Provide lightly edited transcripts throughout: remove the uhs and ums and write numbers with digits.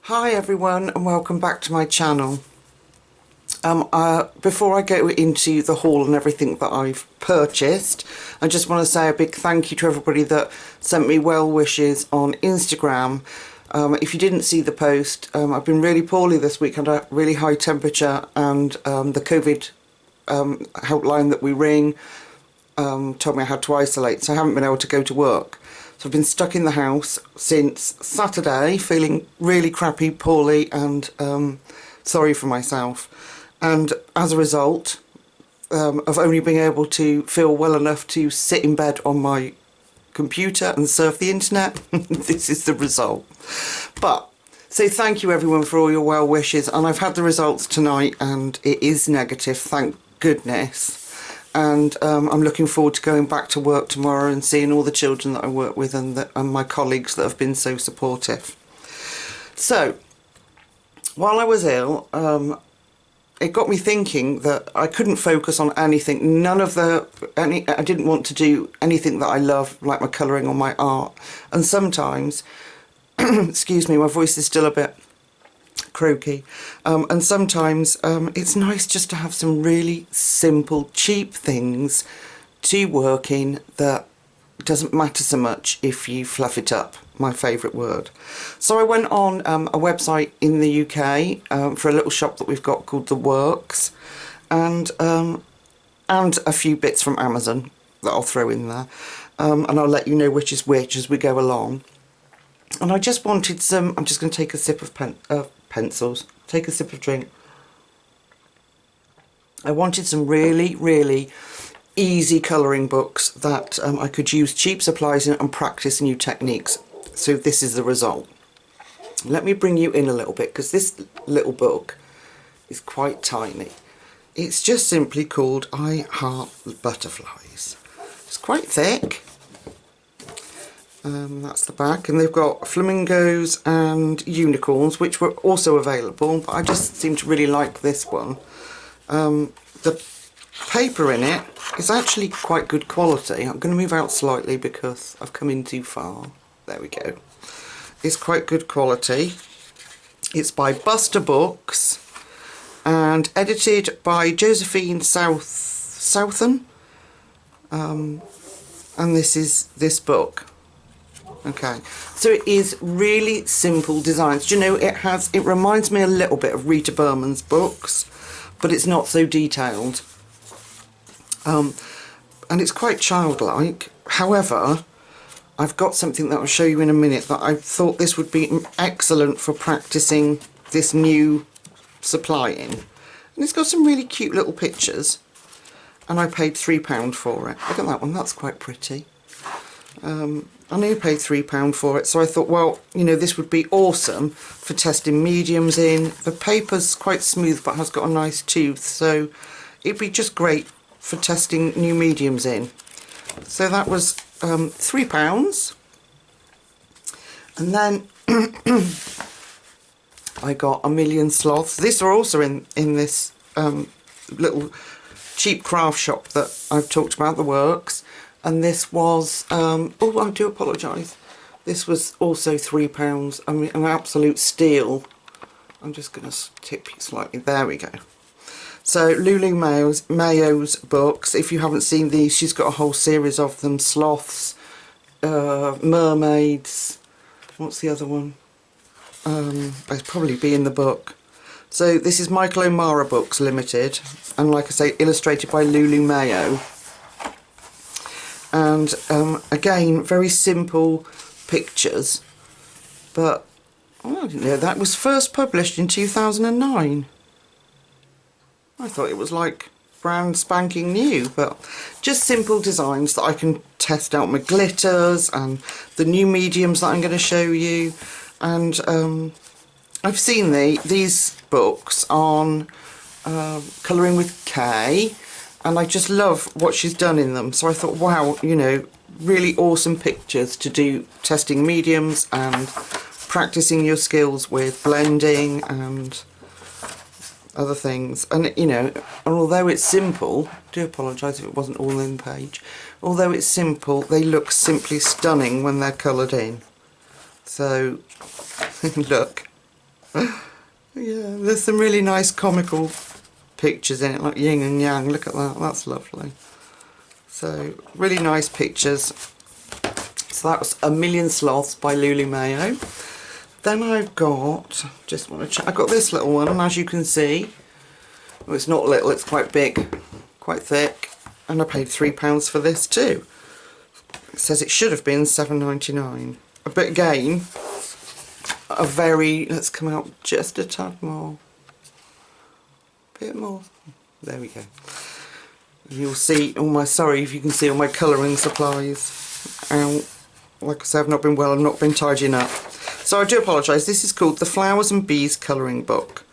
Hi everyone and welcome back to my channel. Before I go into the haul and everything that I've purchased, I just want to say a big thank you to everybody that sent me well wishes on Instagram. If you didn't see the post, I've been really poorly this week. I had a really high temperature, and the COVID helpline that we ring told me I had to isolate, so I haven't been able to go to work. So I've been stuck in the house since Saturday, feeling really crappy, poorly, and sorry for myself. And as a result of only being able to feel well enough to sit in bed on my computer and surf the internet, this is the result. But so thank you everyone for all your well wishes, and I've had the results tonight and it is negative, thank goodness. And I'm looking forward to going back to work tomorrow and seeing all the children that I work with and my colleagues that have been so supportive. So, while I was ill, it got me thinking that I couldn't focus on anything. I didn't want to do anything that I love, like my colouring or my art. And sometimes, excuse me, my voice is still a bit croaky, and sometimes it's nice just to have some really simple, cheap things to work in that doesn't matter so much if you fluff it up, my favourite word. So I went on a website in the UK for a little shop that we've got called The Works, and a few bits from Amazon that I'll throw in there, and I'll let you know which is which as we go along. And I just wanted some, I'm just going to take a sip of pencils, take a sip of drink. I wanted some really easy colouring books that I could use cheap supplies in and practice new techniques. So this is the result. Let me bring you in a little bit, because this little book is quite tiny. It's just simply called I Heart Butterflies. It's quite thick. That's the back, and they've got flamingos and unicorns, which were also available, but I just seem to really like this one. The paper in it is actually quite good quality. I'm going to move out slightly because I've come in too far. There we go. It's quite good quality. It's by Buster Books and edited by Josephine Southen. And this is this book. Okay, so it is really simple designs. Do you know, it reminds me a little bit of Rita Berman's books, but it's not so detailed. And it's quite childlike. However, I've got something that I'll show you in a minute that I thought this would be excellent for practicing this new supply in. And it's got some really cute little pictures, and I paid £3 for it. Look at that one, that's quite pretty. I only paid £3 for it, so I thought, well, you know, this would be awesome for testing mediums in. The paper's quite smooth but has got a nice tooth, so it'd be just great for testing new mediums in. So that was £3. And then I got A Million Sloths. These are also in this little cheap craft shop that I've talked about, The Works. And this was, oh, I do apologise, this was also £3, I mean, an absolute steal. I'm just going to tip you slightly, there we go. So Lulu Mayo's books, if you haven't seen these, she's got a whole series of them, sloths, mermaids, what's the other one? It'll probably be in the book. So this is Michael O'Mara Books Limited, and like I say, illustrated by Lulu Mayo. And again, very simple pictures, but oh, I didn't know that was first published in 2009. I thought it was like brand spanking new, but just simple designs that I can test out my glitters and the new mediums that I'm going to show you. And I've seen these books on Colouring with Kay, and I just love what she's done in them. So I thought, wow, you know, really awesome pictures to do testing mediums and practicing your skills with blending and other things. And, you know, and although it's simple, I do apologise if it wasn't all in the page, although it's simple, they look simply stunning when they're coloured in. So, look. Yeah, there's some really nice comical pictures in it, like yin and yang. Look at that, that's lovely. So, really nice pictures. So that was A Million Sloths by Lulu Mayo. Then I've got, just want to check, I've got this little one, and as you can see, well, it's not little, it's quite big, quite thick, and I paid £3 for this too. It says it should have been £7.99. But again, a very, let's come out just a tad more, bit more, there we go. You'll see all my, sorry if you can see all my colouring supplies out. Like I said, I've not been well, I've not been tidying up. So I do apologise, this is called The Flowers and Bees Colouring Book.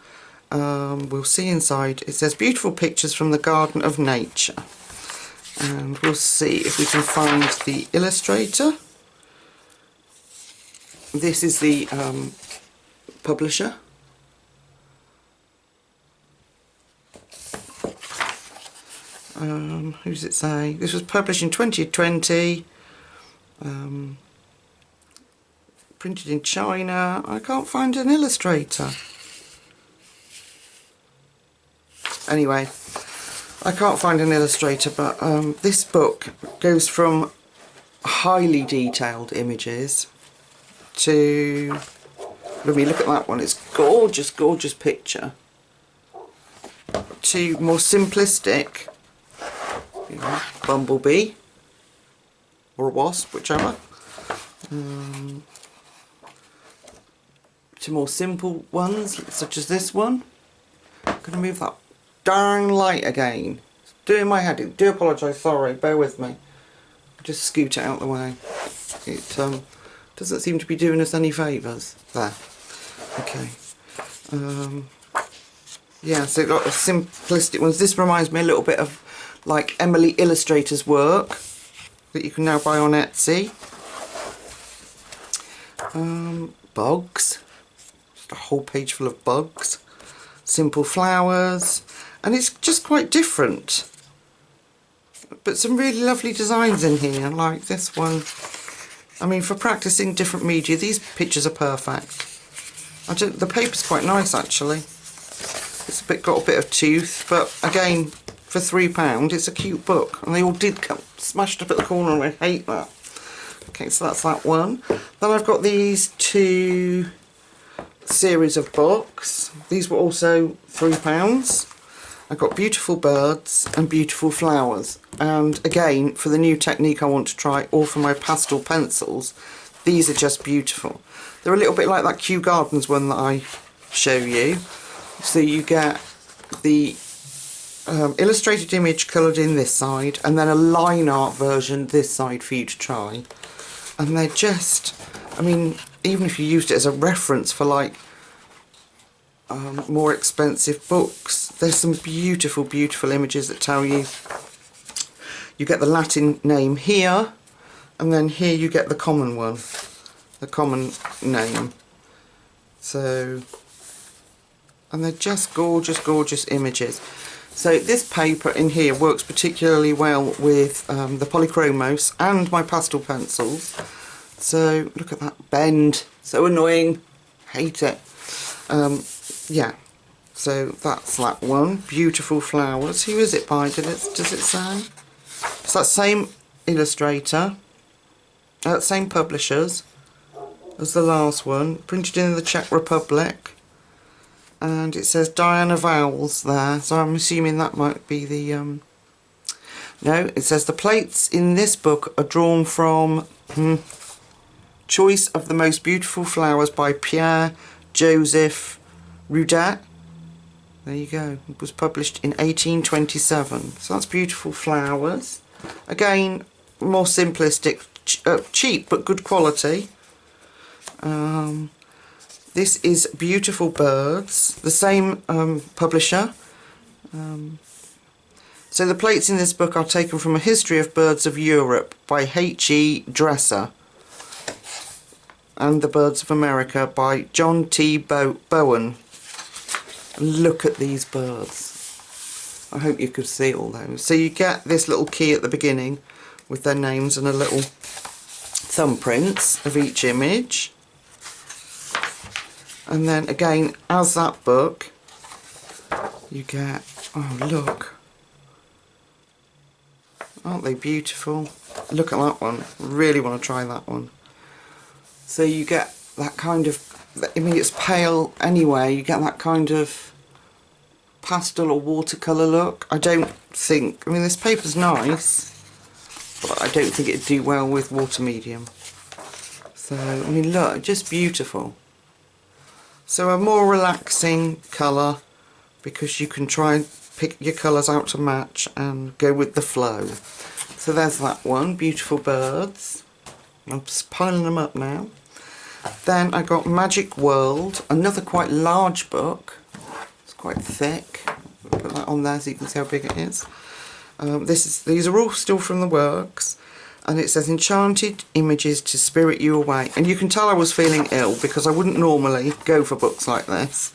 We'll see inside, it says beautiful pictures from the garden of nature. And we'll see if we can find the illustrator. This is the publisher. Who's it say? This was published in 2020. Printed in China. I can't find an illustrator. Anyway, I can't find an illustrator, but this book goes from highly detailed images to, let me look at that one, it's gorgeous, gorgeous picture, to more simplistic, you know, bumblebee or a wasp, whichever, to more simple ones such as this one. I'm going to move that darn light again. It's doing my head in. Do apologise, sorry, bear with me. Just scoot it out the way. It doesn't seem to be doing us any favours. There. Okay. Yeah, so got a simplistic ones. This reminds me a little bit of like Emily Illustrator's work that you can now buy on Etsy. Bugs. Just a whole page full of bugs. Simple flowers. And it's just quite different. But some really lovely designs in here, like this one. I mean, for practising different media, these pictures are perfect. The paper's quite nice, actually. It's got a bit of tooth, but again, for £3, it's a cute book. And they all did come smashed up at the corner, and I hate that. Okay, so that's that one. Then I've got these two series of books. These were also £3. I've got Beautiful Birds and Beautiful Flowers. And again, for the new technique I want to try, or for my pastel pencils, these are just beautiful. They're a little bit like that Kew Gardens one that I show you. So you get the illustrated image coloured in this side, and then a line art version this side for you to try. And they're just, I mean, even if you used it as a reference for like more expensive books, there's some beautiful, beautiful images that tell you. You get the Latin name here, and then here you get the common one, the common name. So, and they're just gorgeous, gorgeous images. So this paper in here works particularly well with the Polychromos and my pastel pencils. So look at that bend, so annoying, hate it. Yeah, so that's that one. Beautiful Flowers. Who is it by? Does it say? It's that same illustrator, same publishers as the last one, printed in the Czech Republic. And it says Diana Vowels there, so I'm assuming that might be the, no, it says the plates in this book are drawn from Choice of the Most Beautiful Flowers by Pierre Joseph Roudet. There you go, it was published in 1827, so that's Beautiful Flowers. Again, more simplistic, cheap but good quality. This is Beautiful Birds, the same publisher. So the plates in this book are taken from A History of Birds of Europe by H.E. Dresser, and The Birds of America by John T. Bowen. Look at these birds. I hope you could see all those. So you get this little key at the beginning with their names and a little thumbprints of each image. And then again, as that book, you get, oh look, aren't they beautiful? Look at that one, really want to try that one. So you get that kind of, I mean it's pale anyway, you get that kind of pastel or watercolour look. I don't think, I mean this paper's nice, but I don't think it'd do well with water medium. So, I mean look, just beautiful. So a more relaxing colour, because you can try and pick your colours out to match and go with the flow. So there's that one, beautiful birds. I'm just piling them up now. Then I got Magic World, another quite large book. It's quite thick. I'll put that on there so you can see how big it is. These are all still from the works, and it says enchanted images to spirit you away. And you can tell I was feeling ill because I wouldn't normally go for books like this.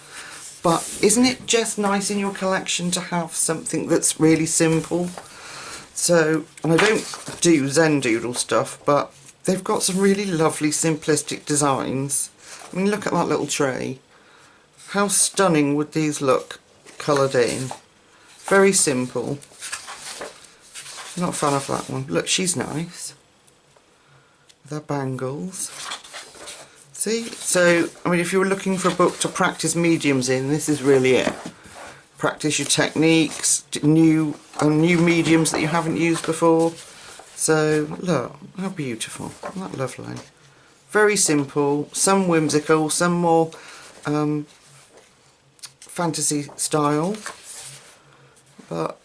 But isn't it just nice in your collection to have something that's really simple? So, and I don't do Zen Doodle stuff, but they've got some really lovely simplistic designs. I mean, look at that little tree. How stunning would these look coloured in? Very simple. Not a fan of that one. Look, she's nice. With her bangles. See? So, I mean, if you were looking for a book to practice mediums in, this is really it. Practice your techniques, new mediums that you haven't used before. So, look, how beautiful. Isn't that lovely? Very simple, some whimsical, some more fantasy style. But,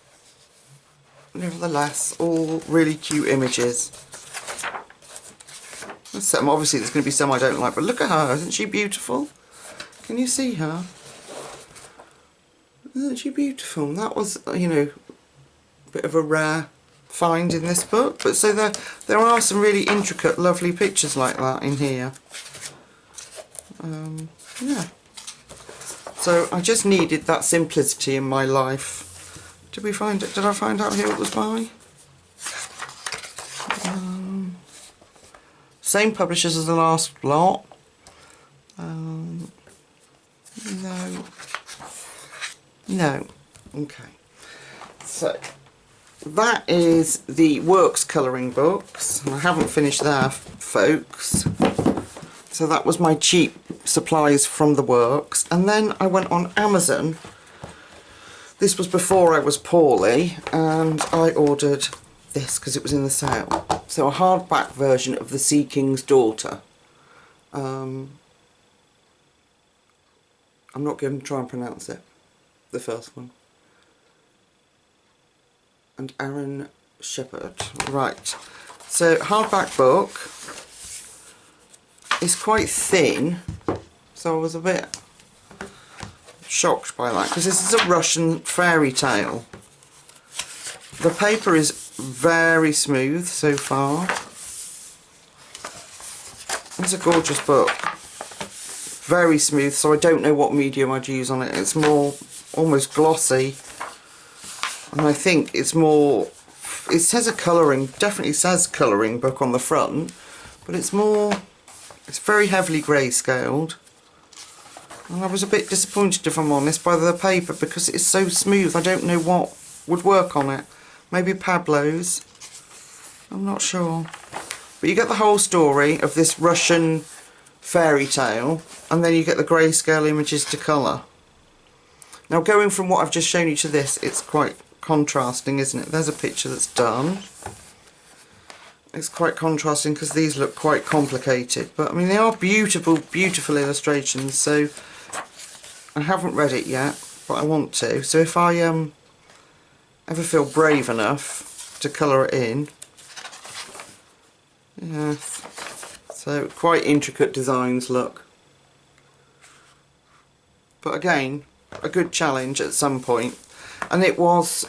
nevertheless, all really cute images. Obviously there's going to be some I don't like, but look at her, isn't she beautiful? Can you see her? Isn't she beautiful? That was, you know, a bit of a rare find in this book, but so there are some really intricate, lovely pictures like that in here. Yeah. So I just needed that simplicity in my life. Did I find out who it was by? Same publishers as the last lot. No. Okay. So that is the works colouring books. I haven't finished there, folks. So that was my cheap supplies from the works. And then I went on Amazon. This was before I was poorly, and I ordered this because it was in the sale. So a hardback version of The Sea King's Daughter. I'm not going to try and pronounce it, the first one. And Aaron Shepherd. Right. So hardback book. It's quite thin, so I was a bit shocked by that, because this is a Russian fairy tale. The paper is very smooth so far. It's a gorgeous book. Very smooth, so I don't know what medium I'd use on it. It's more almost glossy, and I think it's more, it says a colouring, definitely says colouring book on the front, but it's more, it's very heavily grayscaled. And I was a bit disappointed, if I'm honest, by the paper, because it's so smooth. I don't know what would work on it. Maybe Pablo's, I'm not sure. But you get the whole story of this Russian fairy tale, and then you get the grayscale images to colour. Now going from what I've just shown you to this, it's quite contrasting, isn't it? There's a picture that's done. It's quite contrasting because these look quite complicated, but I mean they are beautiful, beautiful illustrations. So I haven't read it yet, but I want to. So if I ever feel brave enough to colour it in, yeah. So quite intricate designs, look. But again, a good challenge at some point. And it was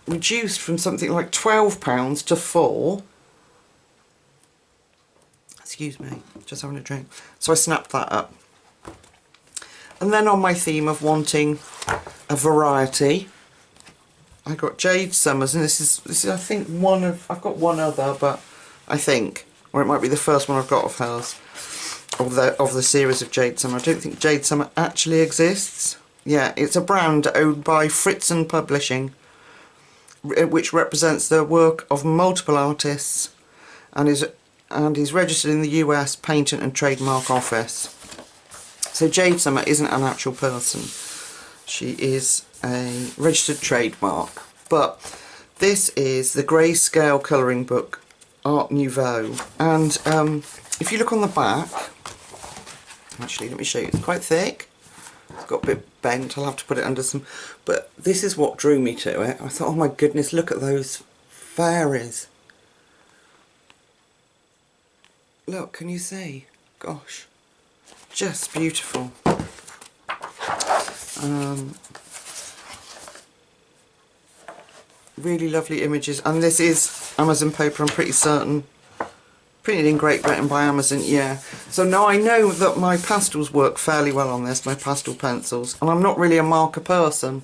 reduced from something like £12 to £4. Excuse me, just having a drink. So I snapped that up. And then on my theme of wanting a variety, I got Jade Summers, and this is I think one of, I've got one other, but I think, or it might be the first one I've got of hers. of the series of Jade Summer. I don't think Jade Summer actually exists. Yeah, it's a brand owned by Fritz & Publishing, which represents the work of multiple artists and is registered in the US Patent and Trademark Office. So Jade Summer isn't an actual person. She is a registered trademark. But this is the Grayscale colouring book, Art Nouveau. And if you look on the back, actually let me show you, it's quite thick. It's got a bit bent, I'll have to put it under some, but this is what drew me to it. I thought, oh my goodness, look at those fairies. Look, can you see? Gosh, just beautiful. Really lovely images, and this is Amazon paper, I'm pretty certain. Printed in Great Britain by Amazon, yeah. So now I know that my pastels work fairly well on this, my pastel pencils, and I'm not really a marker person.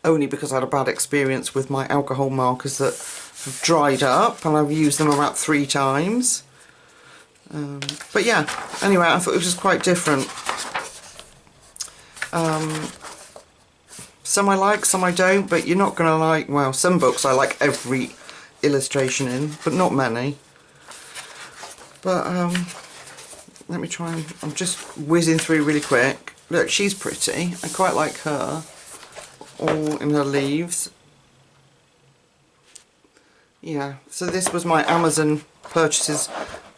Only because I had a bad experience with my alcohol markers that have dried up, and I've used them about 3 times. But yeah, anyway, I thought it was just quite different. Some I like, some I don't, but you're not going to like, well, some books I like every illustration in, but not many. But let me try and, I'm just whizzing through really quick. Look, she's pretty. I quite like her, all in her leaves. Yeah, so this was my Amazon purchases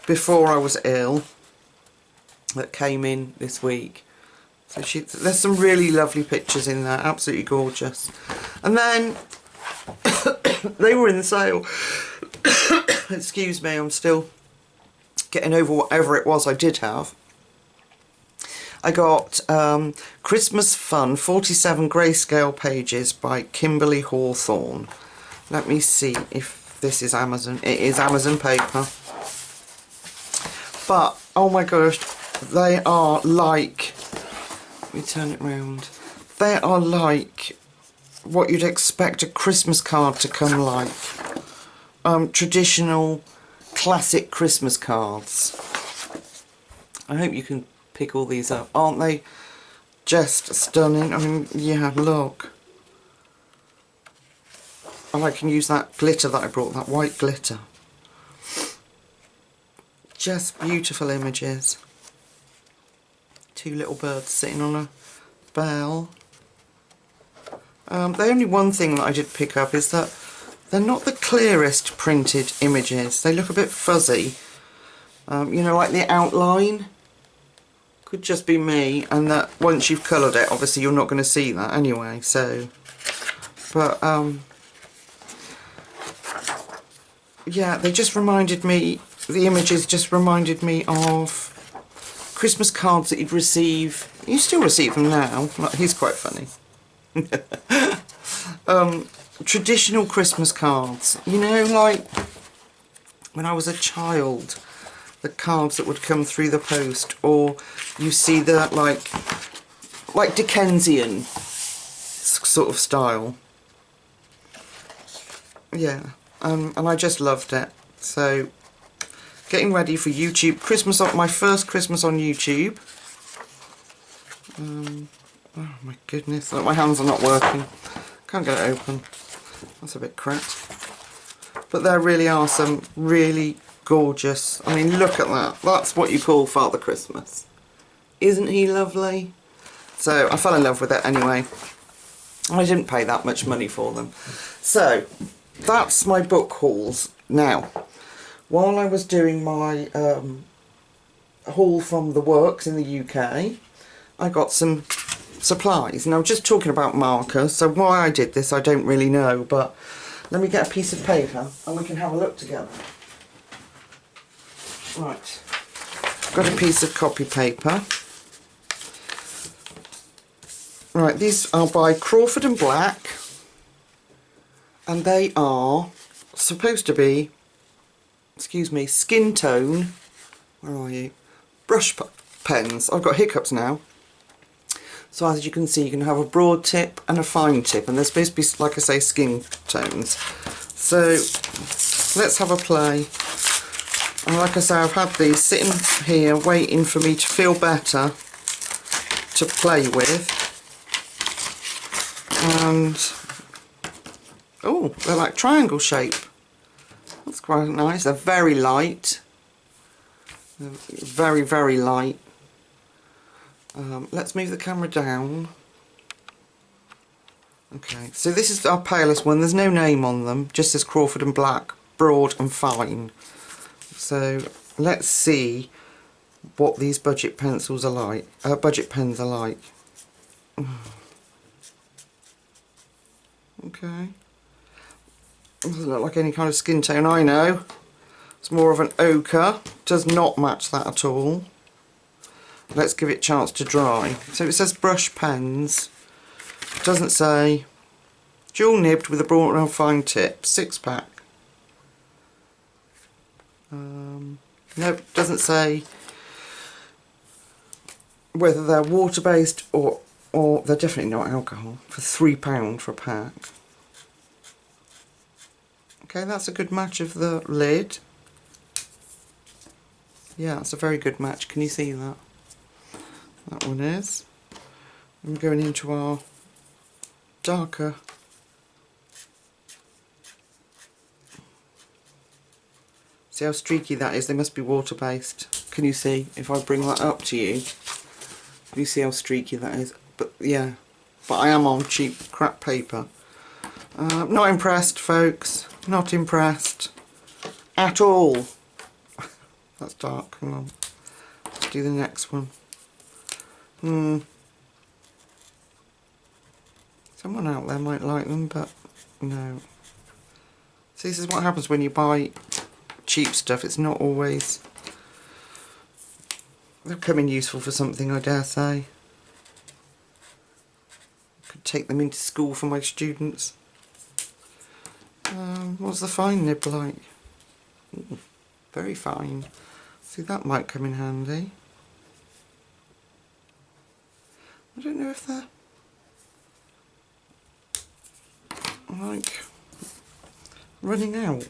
before I was ill that came in this week. So there's some really lovely pictures in there, absolutely gorgeous. And then they were in the sale. Excuse me, I'm still getting over whatever it was I did have. I got Christmas Fun 47 Grayscale Pages by Kimberly Hawthorne. Let me see if this is Amazon. It is Amazon paper. But, oh my gosh, they are like, let me turn it round. They are like what you'd expect a Christmas card to come like. Traditional, classic Christmas cards. I hope you can pick all these up. Aren't they just stunning? I mean, yeah, look. And I can use that glitter that I brought, that white glitter. Just beautiful images. 2 little birds sitting on a bell. The only one thing that I did pick up is that they're not the clearest printed images. They look a bit fuzzy. You know, like the outline. Could just be me, and that once you've coloured it, obviously you're not going to see that anyway, so. But, yeah, they just reminded me, the images just reminded me of Christmas cards that you'd receive. You still receive them now. He's quite funny. Traditional Christmas cards, you know, like when I was a child, the cards that would come through the post, or you see that like Dickensian sort of style. Yeah, and I just loved it. So getting ready for YouTube Christmas, my first Christmas on YouTube. Oh my goodness, look, my hands are not working. Can't get it open. That's a bit cracked. But there really are some really gorgeous, I mean, look at that. That's what you call Father Christmas. Isn't he lovely? So I fell in love with it anyway. I didn't pay that much money for them. So that's my book hauls. Now, while I was doing my haul from the works in the UK, I got some supplies. Now I'm just talking about markers, so why I did this I don't really know, but let me get a piece of paper and we can have a look together. Right, got a piece of copy paper. Right, these are by Crawford and Black, and they are supposed to be, excuse me, skin tone, where are you, brush pens. I've got hiccups now. So as you can see, you can have a broad tip and a fine tip, and they're supposed to be, like I say, skin tones. So let's have a play. And like I say, I've had these sitting here waiting for me to feel better to play with. And oh, they're like triangle shape. That's quite nice. They're very light. They're very, very light. Let's move the camera down. Okay, so this is our palest one. There's no name on them, just says Crawford and Black, broad and fine. So let's see what these budget pencils are like. Budget pens are like. Okay. Doesn't look like any kind of skin tone, I know. It's more of an ochre. Does not match that at all. Let's give it a chance to dry. So it says brush pens. Doesn't say. Dual nibbed with a broad and fine tip. 6-pack. Nope, doesn't say whether they're water based or they're definitely not alcohol. For £3 for a pack. Okay, that's a good match of the lid. Yeah, that's a very good match. Can you see that? That one is. I'm going into our darker. See how streaky that is? They must be water based. Can you see? If I bring that up to you, can you see how streaky that is? But yeah, but I am on cheap crap paper. Not impressed, folks. Not impressed at all. That's dark. Hang on. Let's do the next one. Someone out there might like them, but no. See, this is what happens when you buy cheap stuff. It's not always. They'll come in useful for something, I dare say. Could take them into school for my students. What's the fine nib like? Ooh, very fine. See, that might come in handy. I don't know if they're like running out.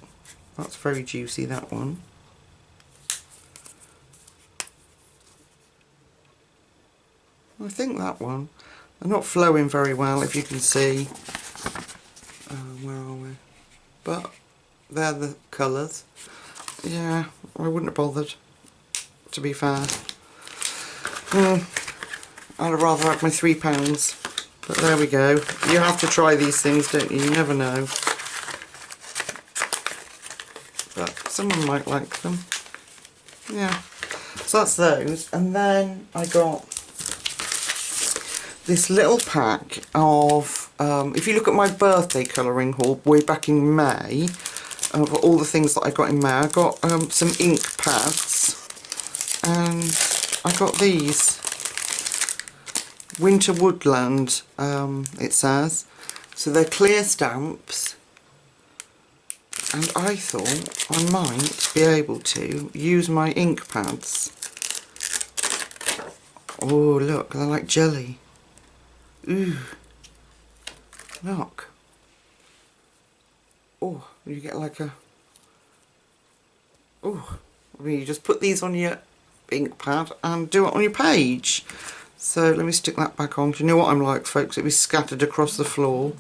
That's very juicy, that one. I think that one. They're not flowing very well, if you can see. Where are we? But they're the colours. Yeah, I wouldn't have bothered, to be fair. I'd have rather had my £3. But there we go. You have to try these things, don't you? You never know. But someone might like them. Yeah. So that's those. And then I got this little pack of, if you look at my birthday colouring haul way back in May, of all the things that I got in May, I got some ink pads, and I got these. Winter Woodland, it says. So they're clear stamps, and I thought I might be able to use my ink pads. Oh look, they're like jelly. Ooh, look. Oh, you get like a. Oh, I mean, you just put these on your ink pad and do it on your page. So let me stick that back on. Do you know what I'm like, folks? It'll be scattered across the floor.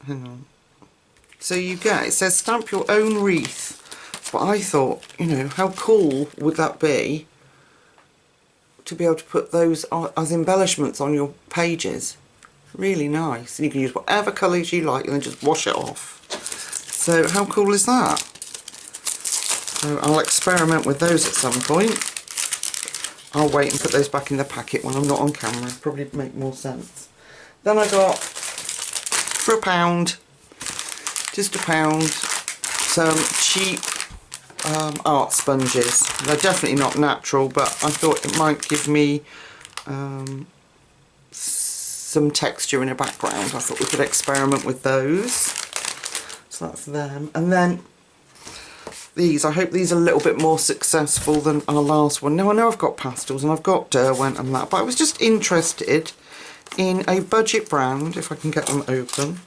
Hang on. So you get, it says stamp your own wreath. But I thought, you know, how cool would that be to be able to put those as embellishments on your pages. Really nice. And you can use whatever colours you like and then just wash it off. So how cool is that? So I'll experiment with those at some point. I'll wait and put those back in the packet when I'm not on camera. Probably make more sense. Then I got, for £1, just £1, some cheap art sponges. They're definitely not natural, but I thought it might give me some texture in a background. I thought we could experiment with those. So that's them. And then these, I hope these are a little bit more successful than our last one. Now I know I've got Pastels and I've got Derwent and that, but I was just interested in a budget brand, if I can get them open,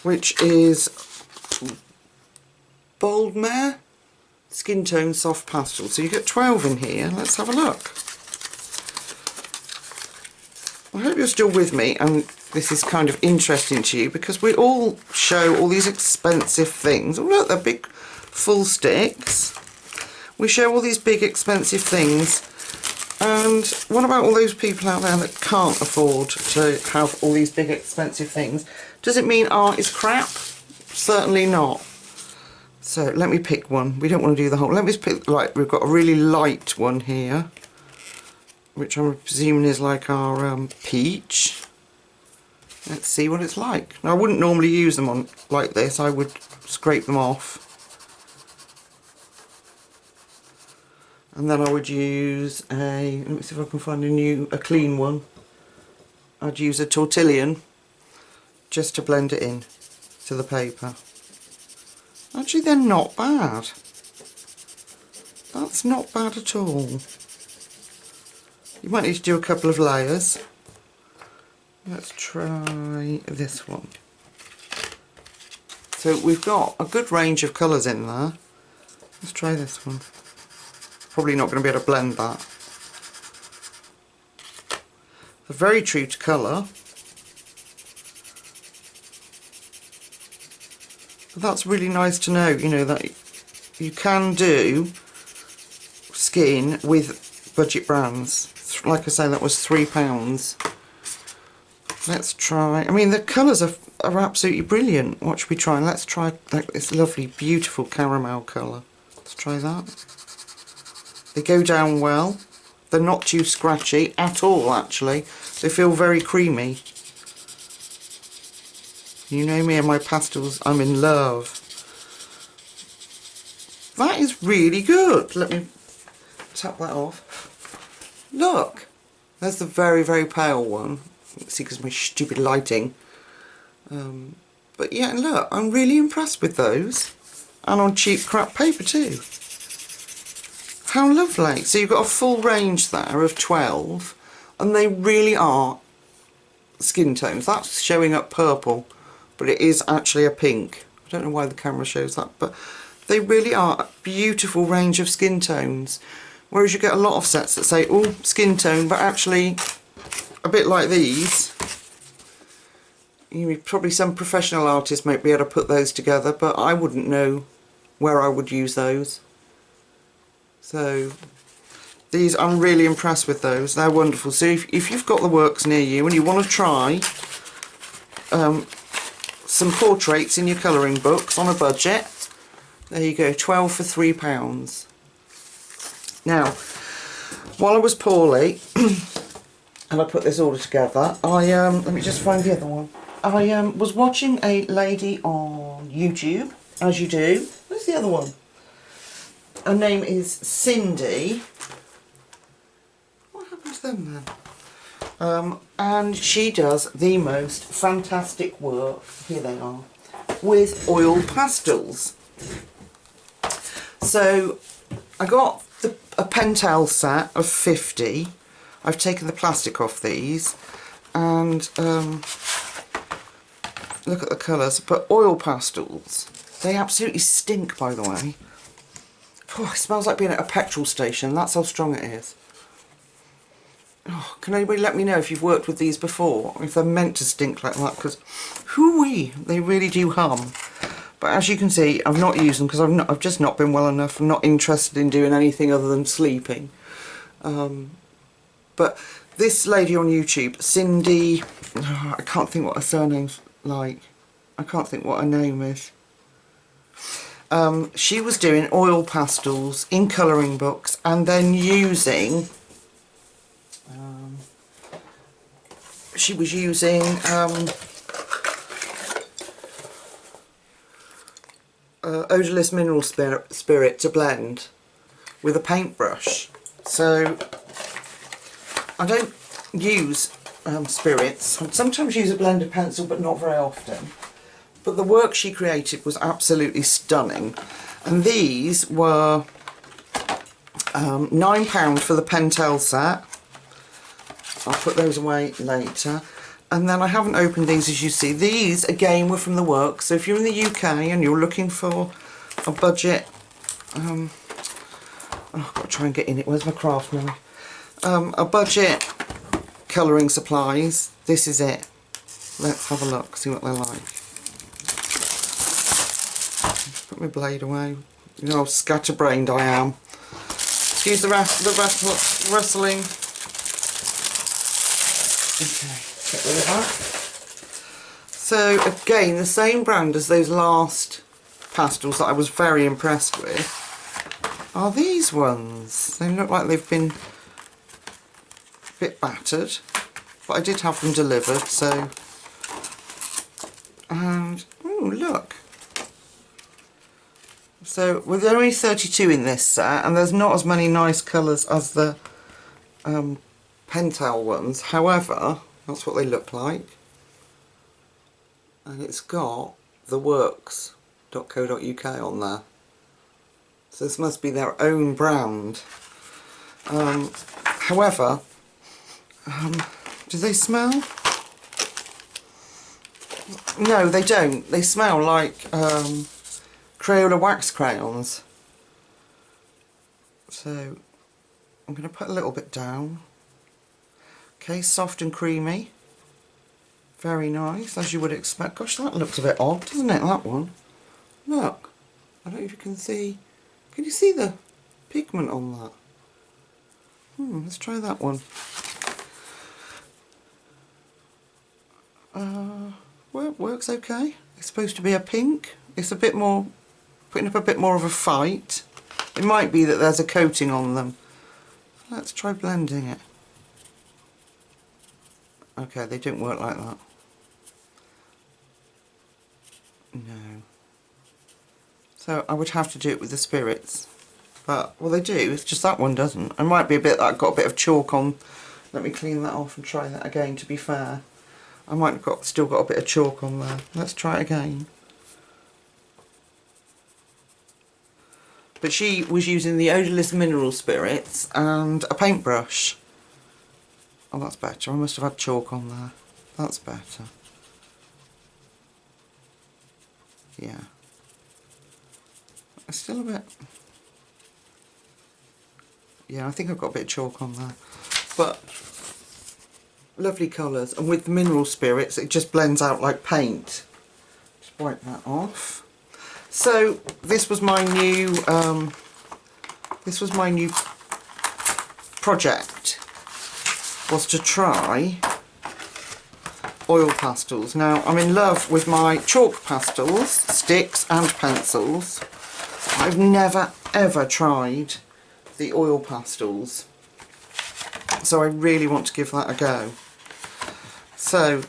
which is Boldmare. Skin Tone Soft Pastel. So you get 12 in here. Let's have a look. I hope you're still with me and this is kind of interesting to you, because we all show all these expensive things. Oh look, they're big full sticks. We show all these big expensive things, and what about all those people out there that can't afford to have all these big expensive things? Does it mean art is crap? Certainly not. So let me pick one. We don't want to do the whole. Let me pick, like, we've got a really light one here, which I'm presuming is like our peach. Let's see what it's like. Now, I wouldn't normally use them on like this. I would scrape them off. And then I would use a, let me see if I can find a clean one. I'd use a tortillon just to blend it in to the paper. Actually, they're not bad. That's not bad at all. You might need to do a couple of layers. Let's try this one. So we've got a good range of colours in there. Let's try this one. Probably not going to be able to blend that. They're very true to colour. But that's really nice to know, you know, that you can do skin with budget brands. Like I say, that was £3. Let's try, I mean the colours are absolutely brilliant. What should we try? Let's try like this lovely beautiful caramel colour. Let's try that. They go down well. They're not too scratchy at all actually. They feel very creamy. You know me and my pastels, I'm in love. That is really good. Let me tap that off. Look, there's the very, very pale one. See, because of my stupid lighting. But yeah, look, I'm really impressed with those. And on cheap crap paper too. How lovely. So you've got a full range there of 12. And they really are skin tones. That's showing up purple, but it is actually a pink. I don't know why the camera shows that, but they really are a beautiful range of skin tones. Whereas you get a lot of sets that say, oh, skin tone, but actually a bit like these. Probably some professional artists might be able to put those together, but I wouldn't know where I would use those. So these, I'm really impressed with those. They're wonderful. So if you've got the works near you and you want to try some portraits in your colouring books on a budget, there you go, 12 for £3. Now, while I was poorly and I put this order together, let me just find the other one. I was watching a lady on YouTube, as you do. Where's the other one? Her name is Cindy. What happened to them then? And she does the most fantastic work, here they are, with oil pastels. So I got a Pentel set of 50. I've taken the plastic off these, and look at the colours. But oil pastels, they absolutely stink, by the way. Oh, it smells like being at a petrol station. That's how strong it is. Oh, can anybody let me know if you've worked with these before, if they're meant to stink like that? Because, hoo-wee, they really do hum. But as you can see, I've not used them because I've just not been well enough. I'm not interested in doing anything other than sleeping. But this lady on YouTube, Cindy, oh, I can't think what her surname's like. I can't think what her name is. She was doing oil pastels in colouring books and then using, she was using odourless mineral spirit to blend with a paintbrush. So I don't use spirits. I sometimes use a blended pencil, but not very often. But the work she created was absolutely stunning. And these were £9 for the Pentel set. I'll put those away later. And then I haven't opened these, as you see. These, again, were from the works. So if you're in the UK and you're looking for a budget Oh, I've got to try and get in it. Where's my craft knife? A budget colouring supplies. This is it. Let's have a look, see what they're like. Put my blade away. You know how scatterbrained I am. Excuse the rustling. Okay, get rid of that. So again, the same brand as those last pastels that I was very impressed with are these ones. They look like they've been a bit battered, but I did have them delivered, so. And oh, look. So with only 32 in this set, and there's not as many nice colours as the Pentel ones. However, that's what they look like. And it's got theworks.co.uk on there. So this must be their own brand. However, do they smell? No, they don't. They smell like Crayola wax crayons. So I'm going to put a little bit down. Okay, soft and creamy. Very nice, as you would expect. Gosh, that looks a bit odd, doesn't it, that one? Look. I don't know if you can see. Can you see the pigment on that? Let's try that one. Well, it works okay. It's supposed to be a pink. It's a bit more, putting up a bit more of a fight. It might be that there's a coating on them. Let's try blending it. Okay, they don't work like that. No. So I would have to do it with the spirits. But, well, they do, it's just that one doesn't. It might be a bit, I've got a bit of chalk on. Let me clean that off and try that again, to be fair. I might have still got a bit of chalk on there. Let's try it again. But she was using the odourless mineral spirits and a paintbrush. Oh, that's better. I must have had chalk on there. That's better. Yeah. It's still a bit... Yeah, I think I've got a bit of chalk on there. But lovely colours. And with the mineral spirits, it just blends out like paint. Just wipe that off. So this was my new project, was to try oil pastels. Now I'm in love with my chalk pastels, sticks and pencils. I've never ever tried the oil pastels, so I really want to give that a go. So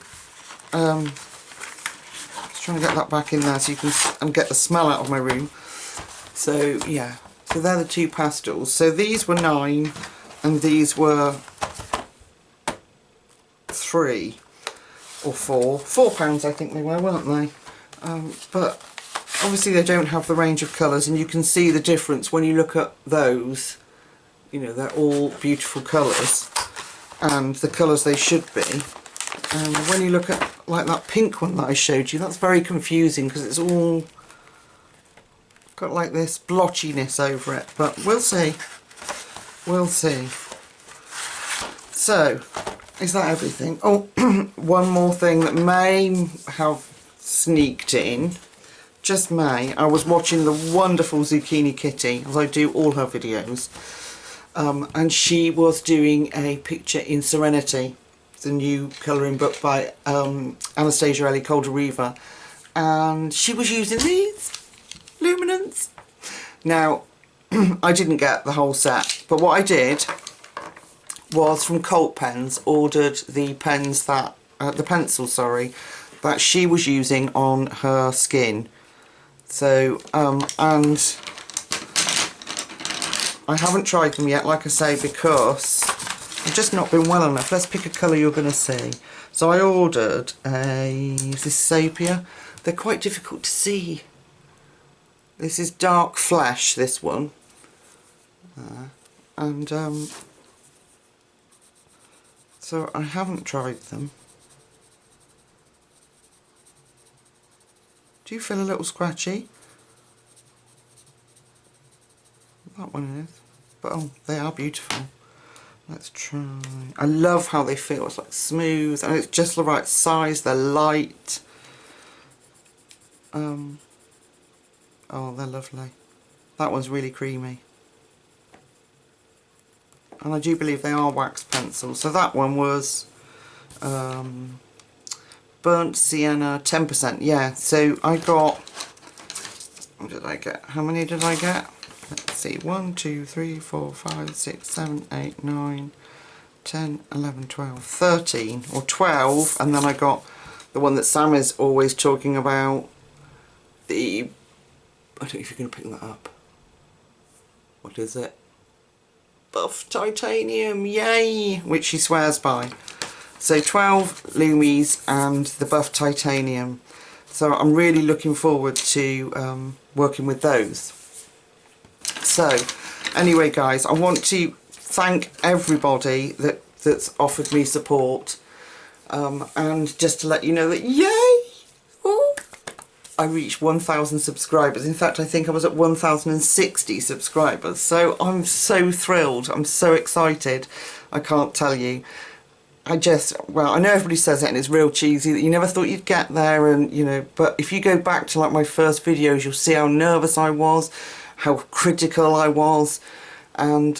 just trying to get that back in there so you can and get the smell out of my room. So yeah, so they're the two pastels. So these were 9 and these were 3 or 4. £4 I think they were, weren't they? But obviously they don't have the range of colours, and you can see the difference when you look at those. You know, they're all beautiful colours and the colours they should be. And when you look at like that pink one that I showed you, that's very confusing because it's all got like this blotchiness over it, but we'll see. We'll see. So, is that everything? Oh, one more thing that may have sneaked in. Just may. I was watching the wonderful Zucchini Kitty, as I do all her videos. And she was doing a picture in Serenity, the new colouring book by Anastasia Ellie Calder-Reaver, and she was using these luminants. Now I didn't get the whole set, but what I did was from Cult Pens ordered the pens that the pencils, sorry, that she was using on her skin. So and I haven't tried them yet, like I say, because I've just not been well enough. Let's pick a colour you're going to see. So I ordered is this sepia? They're quite difficult to see. This is Dark Flesh, this one. And so I haven't tried them. Do you feel a little scratchy? That one is. but oh, they are beautiful. Let's try. I love how they feel. It's like smooth and it's just the right size. They're light. Oh, they're lovely. That one's really creamy. And I do believe they are wax pencils. So that one was burnt sienna, 10%. Yeah, so I got, what did I get? How many did I get? Let's see, 1, 2, 3, 4, 5, 6, 7, 8, 9, 10, 11, 12, 13 or 12, and then I got the one that Sam is always talking about, the, I don't know if you're going to pick that up. What is it? Buff titanium, yay! Which she swears by. So 12 Lumies and the buff titanium. So I'm really looking forward to working with those. So anyway guys, I want to thank everybody that's offered me support, and just to let you know that yay, ooh, I reached 1,000 subscribers. In fact, I think I was at 1,060 subscribers, so I'm so thrilled, I'm so excited, I can't tell you. Well, I know everybody says it and it's real cheesy that you never thought you'd get there, and you know, but if you go back to like my first videos, you'll see how nervous I was, how critical I was, and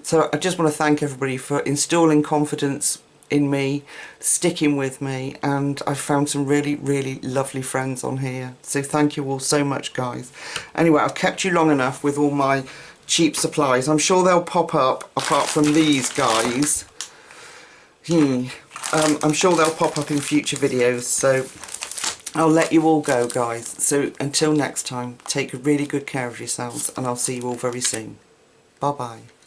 so I just want to thank everybody for installing confidence in me, sticking with me, and I've found some really, really lovely friends on here. So thank you all so much, guys. Anyway, I've kept you long enough with all my cheap supplies. I'm sure they'll pop up, apart from these guys. I'm sure they'll pop up in future videos, so I'll let you all go, guys. So until next time, take really good care of yourselves, and I'll see you all very soon. Bye bye.